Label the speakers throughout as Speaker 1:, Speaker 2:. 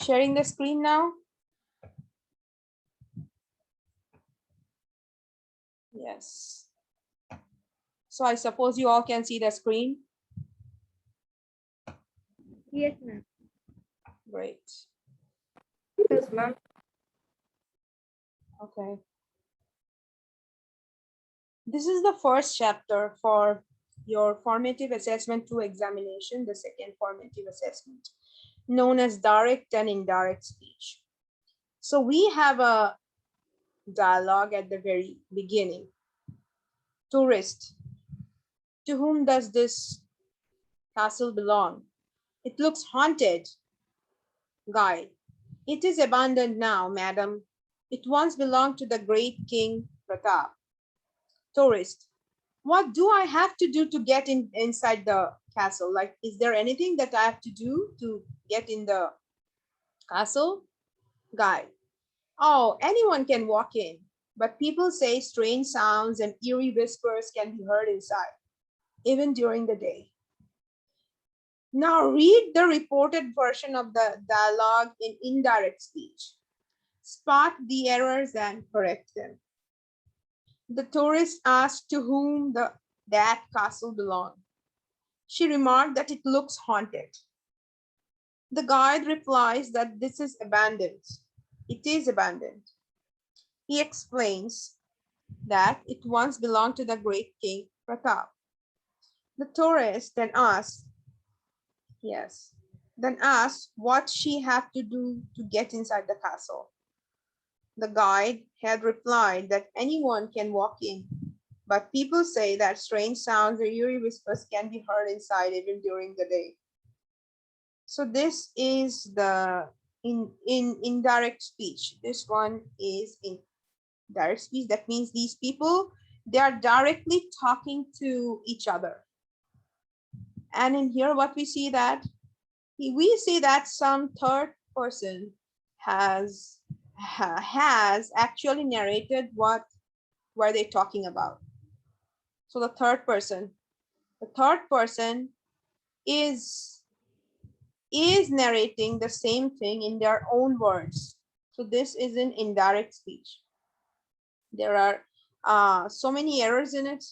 Speaker 1: Sharing the screen now? Yes. So I suppose you all can see the screen.
Speaker 2: Yes, ma'am.
Speaker 1: Great.
Speaker 2: Yes, ma'am.
Speaker 1: Okay. This is the first chapter for your formative assessment 2 examination, the second formative assessment, known as direct and indirect speech. So we have a dialogue at the very beginning. Tourist, to whom does this castle belong? It looks haunted. Guide, it is abandoned now, madam. It once belonged to the great King Pratap. Tourist, what do I have to do to get inside the castle? Like, is there anything that I have to do to get in the castle? Guide, oh, anyone can walk in, but people say strange sounds and eerie whispers can be heard inside, even during the day. Now read the reported version of the dialogue in indirect speech. Spot the errors and correct them. The tourist asked to whom that castle belonged. She remarked that it looks haunted. The guide replies that this is abandoned. It is abandoned. He explains that it once belonged to the great King Pratap. The tourist then asks, what she had to do to get inside the castle. The guide had replied that anyone can walk in, but people say that strange sounds or eerie whispers can be heard inside even during the day. So this is the in indirect speech. This one is in direct speech. That means these people, they are directly talking to each other. And in here, what we see that some third person has actually narrated what were they talking about. So the third person is narrating the same thing in their own words. So this is an indirect speech. There are so many errors in it.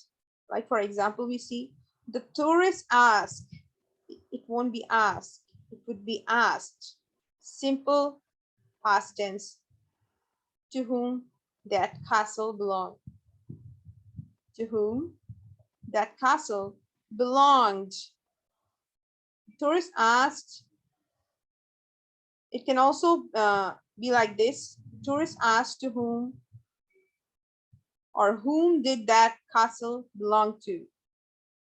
Speaker 1: Like, for example, we see the tourist asked. It won't be asked. It would be asked. Simple past tense. To whom that castle belonged. To whom that castle belonged. Tourist asked. It can also be like this. Tourist asked to whom or whom did that castle belong to.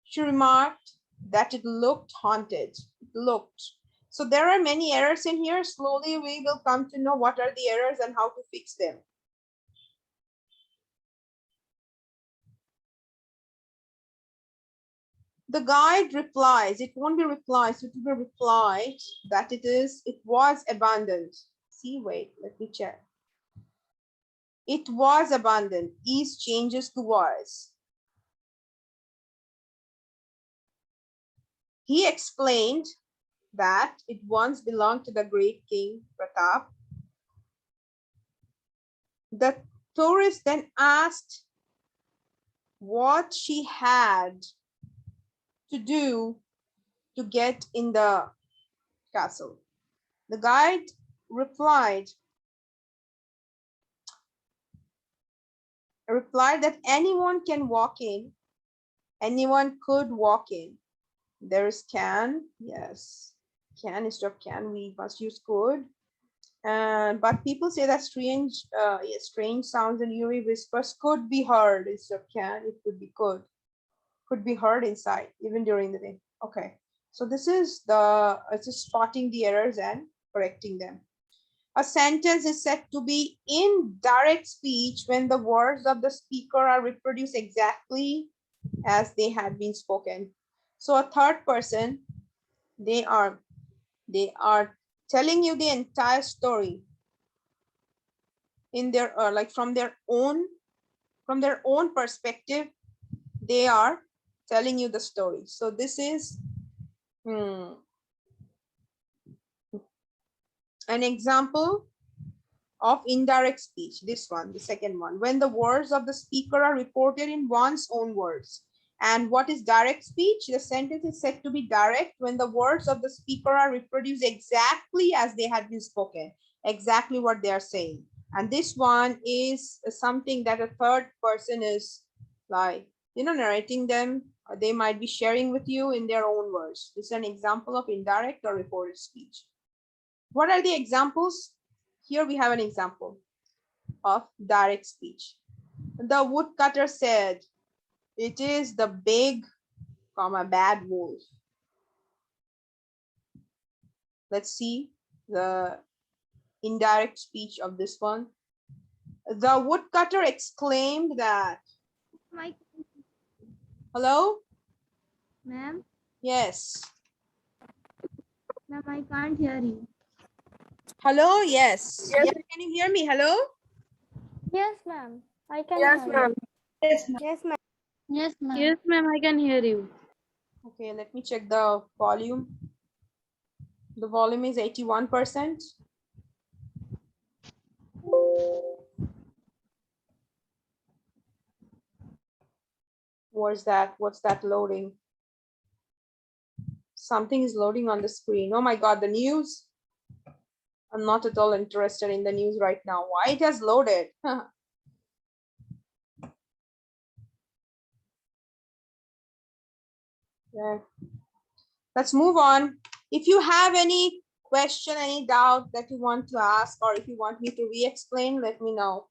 Speaker 1: She remarked that it looked haunted. It looked. So there are many errors in here. Slowly we will come to know what are the errors and how to fix them. The guide replies, it won't be replies, it will be replied that it was abandoned. See, wait, let me check. It was abandoned. Is changes to was. He explained that it once belonged to the great King Pratap. The tourist then asked what she had to do to get in the castle. The guide replied that anyone can walk in. Anyone could walk in. There's can, yes. Can instead of can, we must use could. But people say that strange sounds and eerie whispers could be heard instead of can. It could be could be heard inside even during the day. Okay, so this is just spotting the errors and correcting them. A sentence is said to be in direct speech when the words of the speaker are reproduced exactly as they had been spoken. So a third person, they are telling you the entire story in their like from their own perspective. They are telling you the story. So this is an example of indirect speech. This one, the second one, when the words of the speaker are reported in one's own words. And what is direct speech? The sentence is said to be direct when the words of the speaker are reproduced exactly as they had been spoken, exactly what they are saying. And this one is something that a third person is like, narrating them, or they might be sharing with you in their own words. This is an example of indirect or reported speech. What are the examples? Here we have an example of direct speech. The woodcutter said, "It is the big, bad wolf." Let's see the indirect speech of this one. The woodcutter exclaimed that.
Speaker 2: My
Speaker 1: Hello?
Speaker 2: ma'am,
Speaker 1: Yes.
Speaker 2: ma'am, I can't hear you.
Speaker 1: Hello? Yes. Yes. Can you hear me? Hello?
Speaker 2: Yes, ma'am. I can
Speaker 3: Yes,
Speaker 2: hear
Speaker 3: ma'am.
Speaker 2: you. Yes, ma'am.
Speaker 3: Yes, ma'am. Yes, ma'am. I can hear you.
Speaker 1: Okay, let me check the volume. The volume is 81%. What's that? What's that loading? Something is loading on the screen. Oh my God, the news. I'm not at all interested in the news right now. Why it has loaded? Yeah. Let's move on. If you have any question, any doubt that you want to ask, or if you want me to re-explain, let me know.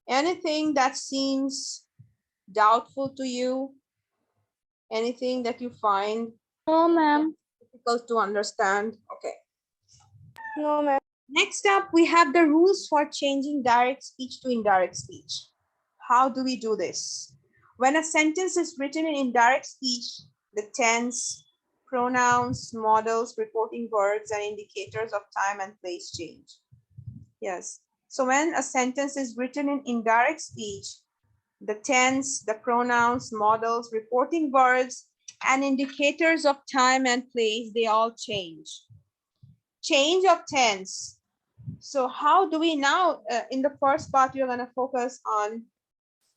Speaker 1: Anything that seems doubtful to you, anything that you find
Speaker 3: No, ma'am.
Speaker 1: difficult to understand. Okay.
Speaker 2: No, ma'am.
Speaker 1: Next up, we have the rules for changing direct speech to indirect speech. How do we do this? When a sentence is written in indirect speech, the tense, pronouns, modals, reporting verbs, and indicators of time and place change. Yes. So when a sentence is written in indirect speech, the tense, the pronouns, modals, reporting verbs, and indicators of time and place, they all change. Change of tense. So how do we now, in the first part, we're going to focus on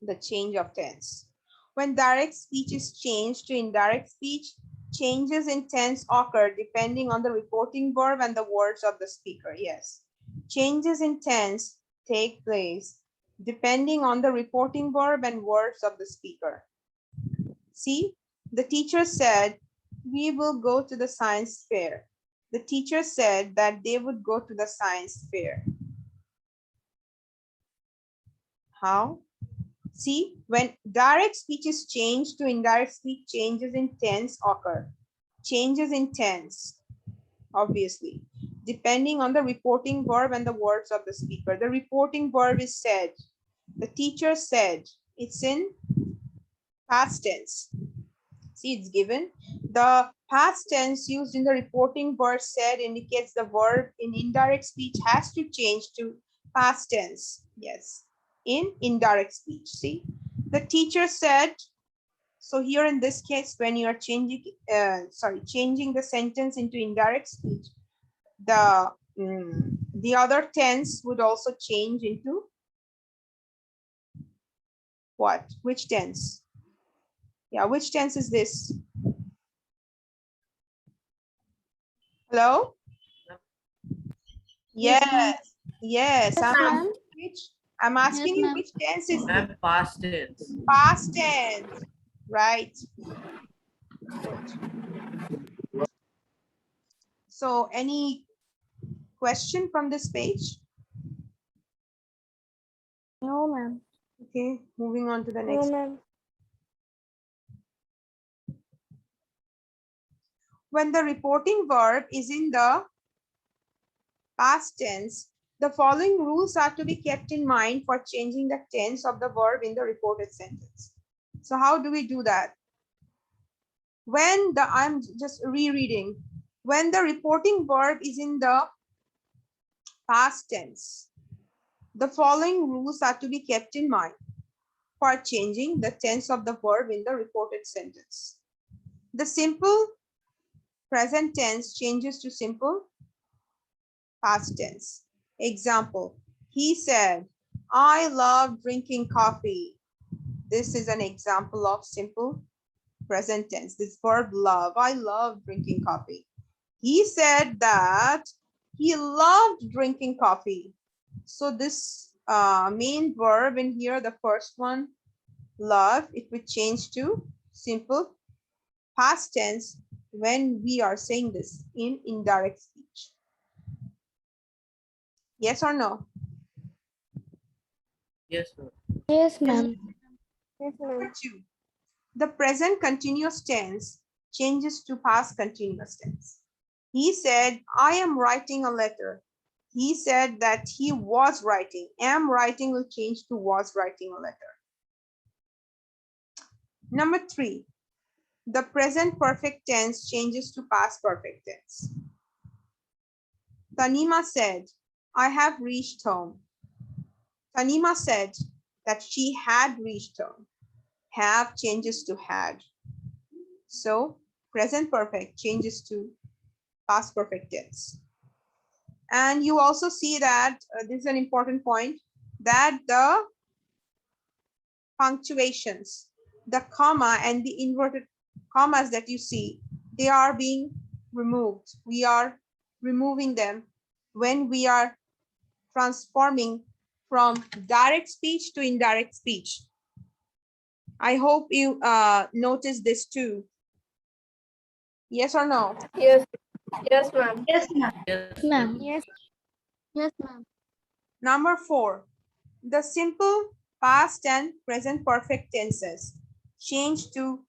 Speaker 1: the change of tense. When direct speech is changed to indirect speech, changes in tense occur depending on the reporting verb and the words of the speaker. Yes, changes in tense take place depending on the reporting verb and words of the speaker. See, the teacher said, "We will go to the science fair." The teacher said that they would go to the science fair. How? See, when direct speech is changed to indirect speech, changes in tense occur. Changes in tense, obviously, depending on the reporting verb and the words of the speaker. The reporting verb is said. The teacher said. It's in past tense. See, it's given. The past tense used in the reporting verb said indicates the verb in indirect speech has to change to past tense. Yes, in indirect speech. See, the teacher said. So here in this case, when you are changing the sentence into indirect speech, the other tense would also change into what? Which tense? Yeah, which tense is this? Hello? Yes, yes. I'm asking you which tense is this?
Speaker 4: Past tense.
Speaker 1: Past tense, right? So any question from this page?
Speaker 2: No, ma'am.
Speaker 1: Okay, moving on to the
Speaker 2: No,
Speaker 1: next.
Speaker 2: ma'am.
Speaker 1: When the reporting verb is in the past tense, the following rules are to be kept in mind for changing the tense of the verb in the reported sentence. So how do we do that? I'm just rereading. When the reporting verb is in the past tense, the following rules are to be kept in mind for changing the tense of the verb in the reported sentence. The simple present tense changes to simple past tense. Example, he said, I love drinking coffee. This is an example of simple present tense. This verb love, I love drinking coffee. He said that he loved drinking coffee. So this main verb in here, the first one, love, it will change to simple past tense when we are saying this in indirect speech. Yes or no?
Speaker 3: Yes, ma'am.
Speaker 1: Number 2, the present continuous tense changes to past continuous tense. He said, I am writing a letter. He said that he was writing. Am writing will change to was writing a letter. Number 3, the present perfect tense changes to past perfect tense. Tanima said, I have reached home. Tanima said that she had reached home. Have changes to had. So present perfect changes to past perfect tense. And you also see that this is an important point, that the punctuations, the comma and the inverted commas that you see, they are being removed. We are removing them when we are transforming from direct speech to indirect speech. I hope you notice this too. Yes or no?
Speaker 2: Yes. Yes, ma'am.
Speaker 3: Yes, ma'am.
Speaker 2: Yes. Yes, ma'am.
Speaker 1: Number 4, the simple past and present perfect tenses change to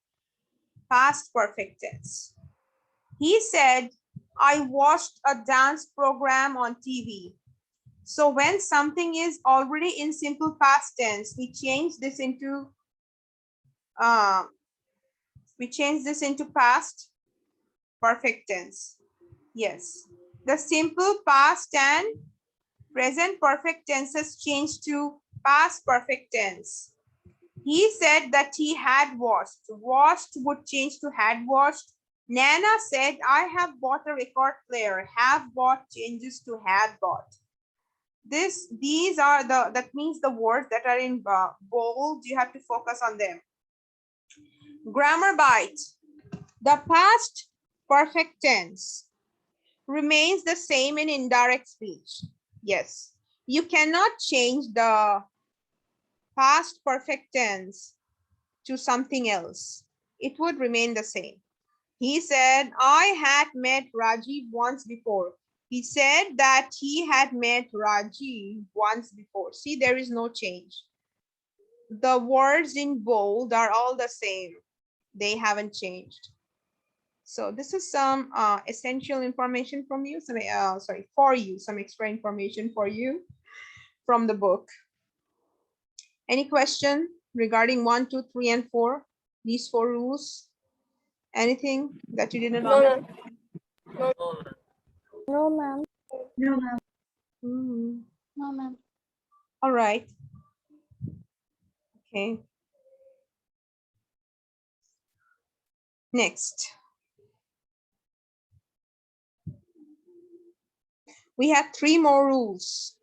Speaker 1: past perfect tense. He said, I watched a dance program on TV. So when something is already in simple past tense, we change this into past perfect tense. Yes, the simple past and present perfect tenses change to past perfect tense. He said that he had washed. Washed would change to had washed. Nana said, I have bought a record player. Have bought changes to had bought. These are that means the words that are in bold, you have to focus on them. Grammar bite. The past perfect tense remains the same in indirect speech. Yes, you cannot change the past perfect tense to something else. It would remain the same. He said, I had met Rajiv once before. He said that he had met Rajiv once before. See, there is no change. The words in bold are all the same. They haven't changed. So this is some essential information from you, for you, some extra information for you from the book. Any question regarding 1, 2, 3, and 4? These 4 rules? Anything that you didn't understand?
Speaker 2: No, ma'am.
Speaker 3: No, ma'am.
Speaker 2: No, ma'am.
Speaker 1: All right. Okay. Next. We have 3 more rules.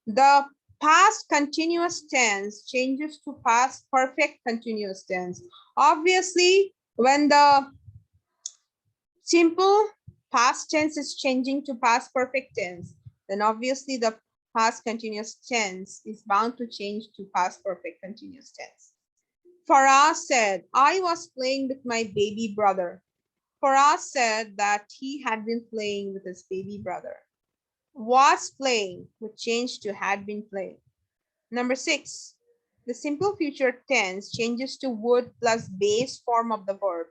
Speaker 1: The past continuous tense changes to past perfect continuous tense. Obviously, when the simple past tense is changing to past perfect tense, then obviously the past continuous tense is bound to change to past perfect continuous tense. Farah said, I was playing with my baby brother. Farah said that he had been playing with his baby brother. Was playing would change to had been playing. Number 6, the simple future tense changes to would plus base form of the verb.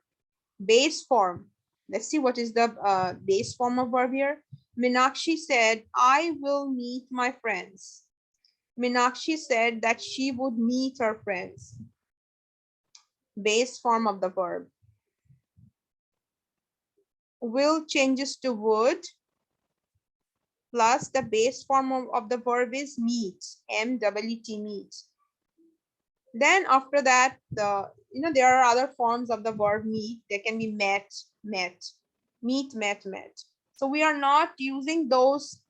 Speaker 1: Base form. Let's see what is the base form of verb here. Meenakshi said, I will meet my friends. Meenakshi said that she would meet her friends. Base form of the verb. Will changes to would plus the base form of the verb is meet, M-E-E-T, meet. Then after that, there are other forms of the verb meet. They can be met, met, meet, met, met. So we are not using those.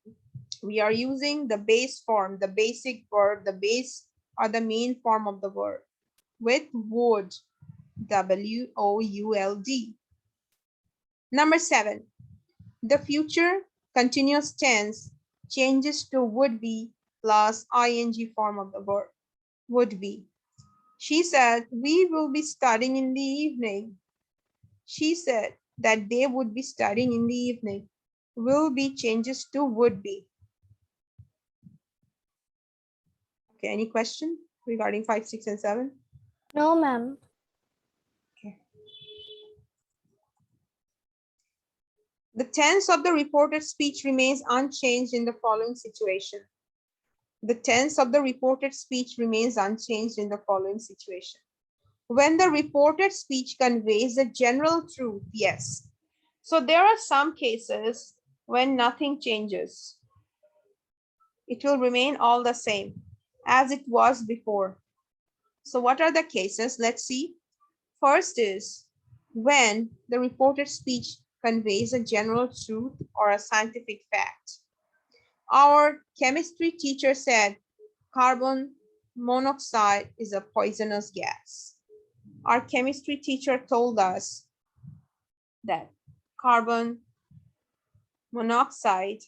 Speaker 1: We are using the base form, the basic verb, the base or the main form of the verb with would, W-O-U-L-D. Number 7, the future continuous tense changes to would be plus ing form of the verb, would be. She said, we will be studying in the evening. She said that they would be studying in the evening. Will be changes to would be. Okay, any question regarding 5, 6, and 7?
Speaker 3: No, ma'am.
Speaker 1: Okay. The tense of the reported speech remains unchanged in the following situation. The tense of the reported speech remains unchanged in the following situation. When the reported speech conveys a general truth, yes. So there are some cases when nothing changes. It will remain all the same as it was before. So what are the cases? Let's see. First is when the reported speech conveys a general truth or a scientific fact. Our chemistry teacher said carbon monoxide is a poisonous gas. Our chemistry teacher told us that carbon monoxide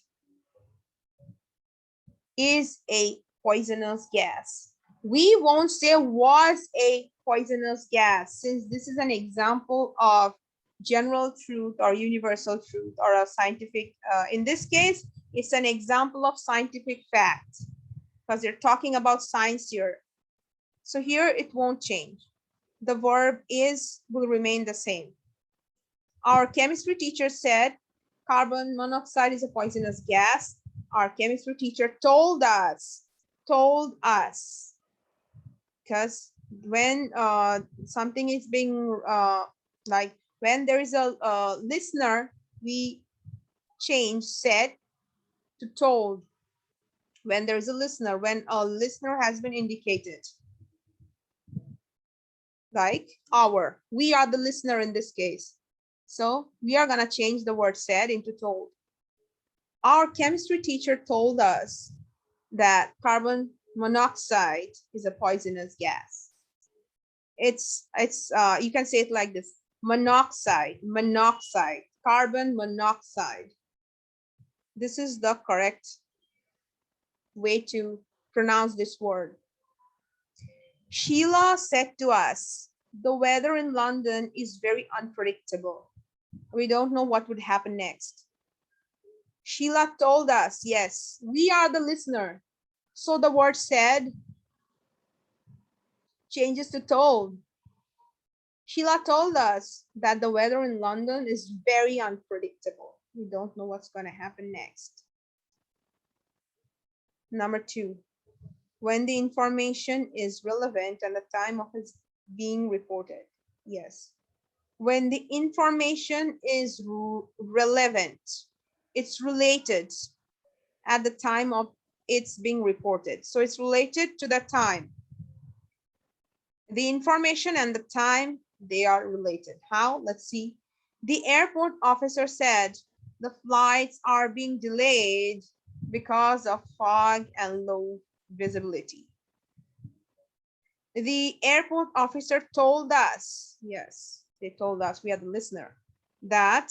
Speaker 1: is a poisonous gas. We won't say was a poisonous gas, since this is an example of general truth or universal truth or a scientific, in this case, it's an example of scientific fact because they're talking about science here. So here it won't change. The verb is will remain the same. Our chemistry teacher said carbon monoxide is a poisonous gas. Our chemistry teacher told us, because when something is being like when there is a listener, we change said to told. When there is a listener, when a listener has been indicated, like we are the listener in this case. So we are gonna change the word said into told. Our chemistry teacher told us that carbon monoxide is a poisonous gas. It's you can say it like this: monoxide, carbon monoxide. This is the correct way to pronounce this word. Sheila said to us, the weather in London is very unpredictable. We don't know what would happen next. Sheila told us, yes, we are the listener. So the word said changes to told. Sheila told us that the weather in London is very unpredictable. We don't know what's going to happen next. Number 2, when the information is relevant and the time of its being reported. Yes. When the information is relevant, it's related at the time of it's being reported. So it's related to the time. The information and the time, they are related. How? Let's see. The airport officer said the flights are being delayed because of fog and low visibility. The airport officer told us, yes, they told us, we are the listener, that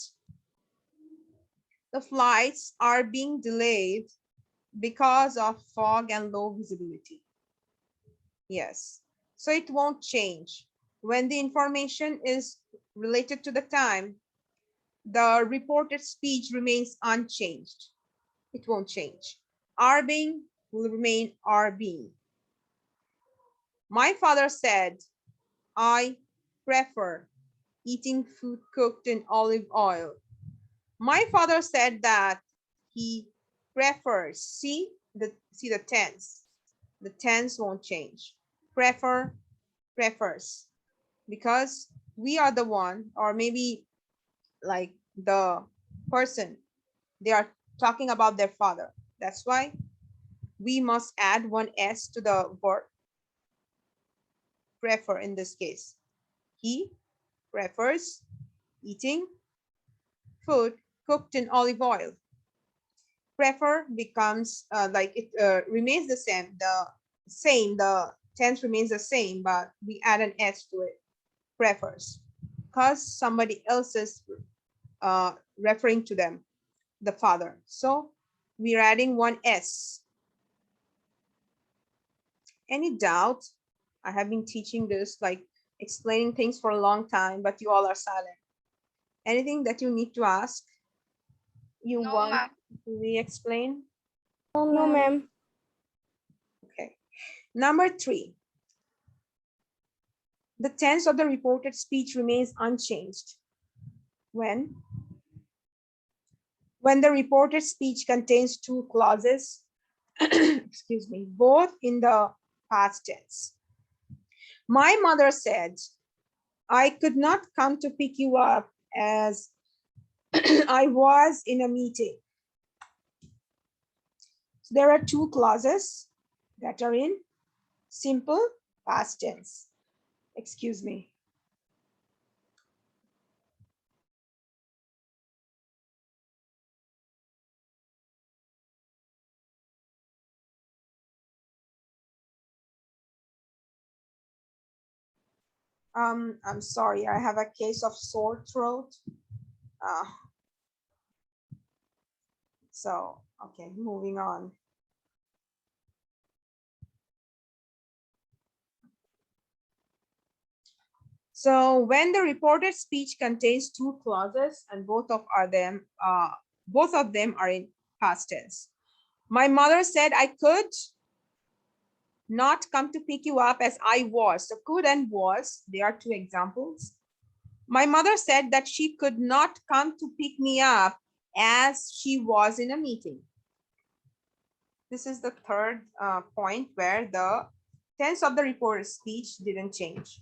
Speaker 1: the flights are being delayed because of fog and low visibility. Yes, so it won't change. When the information is related to the time, the reported speech remains unchanged. It won't change. Are being will remain are being. My father said, I prefer eating food cooked in olive oil. My father said that he prefers. See the tense. The tense won't change. Prefer, prefers, because we are the one, or maybe like the person, they are talking about their father. That's why we must add one s to the verb prefer in this case. He prefers eating food cooked in olive oil. Prefer becomes like it remains the same. The tense remains the same, but we add an s to it. Prefers, because somebody else is referring to them, the father. So we're adding one s. Any doubt? I have been teaching this, like explaining things for a long time, but you all are silent. Anything that you need to ask? You want to re-explain?
Speaker 3: No, ma'am.
Speaker 1: Okay. Number 3. The tense of the reported speech remains unchanged. When the reported speech contains two clauses, excuse me, both in the past tense. My mother said, I could not come to pick you up as I was in a meeting. So there are two clauses that are in simple past tense. Excuse me. I'm sorry, I have a case of sore throat. So, okay, moving on. So when the reported speech contains two clauses and both of them are in past tense. My mother said I could not come to pick you up as I was. So could and was, they are two examples. My mother said that she could not come to pick me up as she was in a meeting. This is the third point where the tense of the reported speech didn't change.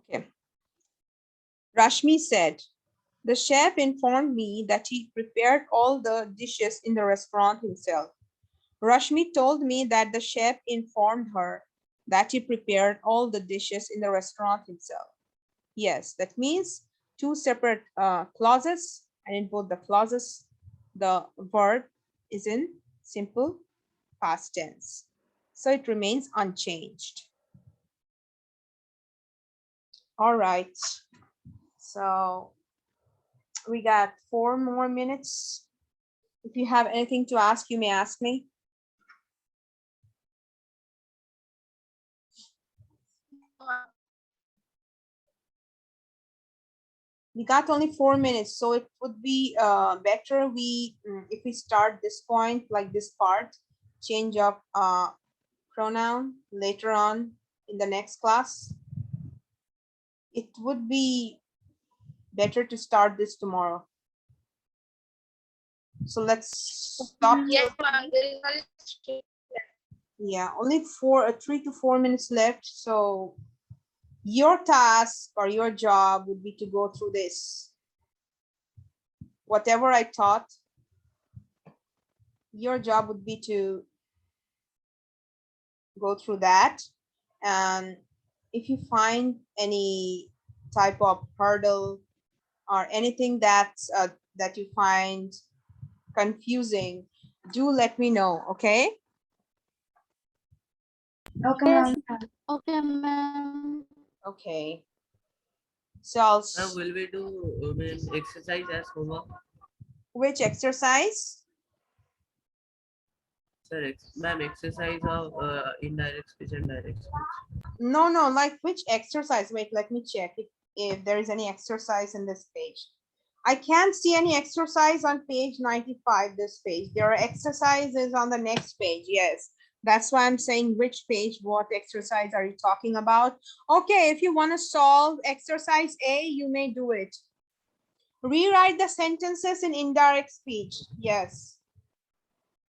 Speaker 1: Okay. Rashmi said, the chef informed me that he prepared all the dishes in the restaurant himself. Rashmi told me that the chef informed her that he prepared all the dishes in the restaurant himself. Yes, that means two separate clauses, and in both the clauses, the verb is in simple past tense. So it remains unchanged. All right. So we got 4 more minutes. If you have anything to ask, you may ask me. We got only 4 minutes, so it would be better if we start this point, like this part, change of pronoun later on in the next class. It would be better to start this tomorrow. So let's stop.
Speaker 2: Yes,
Speaker 1: Yeah, only 3 to 4 minutes left. So your task or your job would be to go through this. Whatever I taught, your job would be to go through that. And if you find any type of hurdle or anything that you find confusing, do let me know, okay?
Speaker 3: Okay, ma'am. Okay, ma'am.
Speaker 1: Okay. So I'll
Speaker 4: Will we do exercise as homework?
Speaker 1: which exercise?
Speaker 4: Sir, ma'am, exercise of indirect speech and direct speech.
Speaker 1: No, like which exercise? Wait, let me check if there is any exercise in this page. I can't see any exercise on page 95, this page. There are exercises on the next page, yes. That's why I'm saying which page, what exercise are you talking about? Okay, if you want to solve exercise A, you may do it. Rewrite the sentences in indirect speech, yes.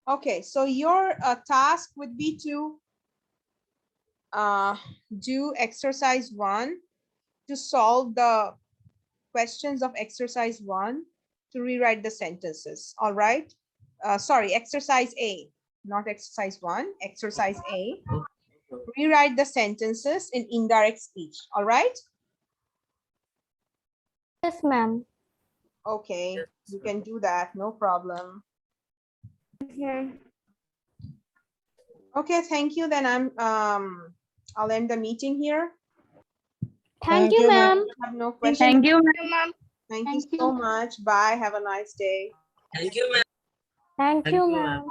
Speaker 1: Okay, so your task would be to do exercise 1 to solve the questions of exercise 1 to rewrite the sentences. All right. sorry, exercise A, not exercise 1, exercise A.
Speaker 4: Okay.
Speaker 1: Rewrite the sentences in indirect speech. All right.
Speaker 3: Yes, ma'am.
Speaker 1: Okay,
Speaker 4: Yes,
Speaker 1: you
Speaker 4: ma'am.
Speaker 1: can do that, no problem.
Speaker 3: Yes, ma'am.
Speaker 1: Okay, thank you. Then I'll end the meeting here.
Speaker 3: Thank you, ma'am.
Speaker 1: I have no questions.
Speaker 2: you.
Speaker 1: Thank you so much. Bye. Have a nice day.
Speaker 4: Thank you, ma'am.
Speaker 3: Thank
Speaker 4: Thank
Speaker 3: you,
Speaker 4: you,
Speaker 3: ma'am.
Speaker 4: ma'am.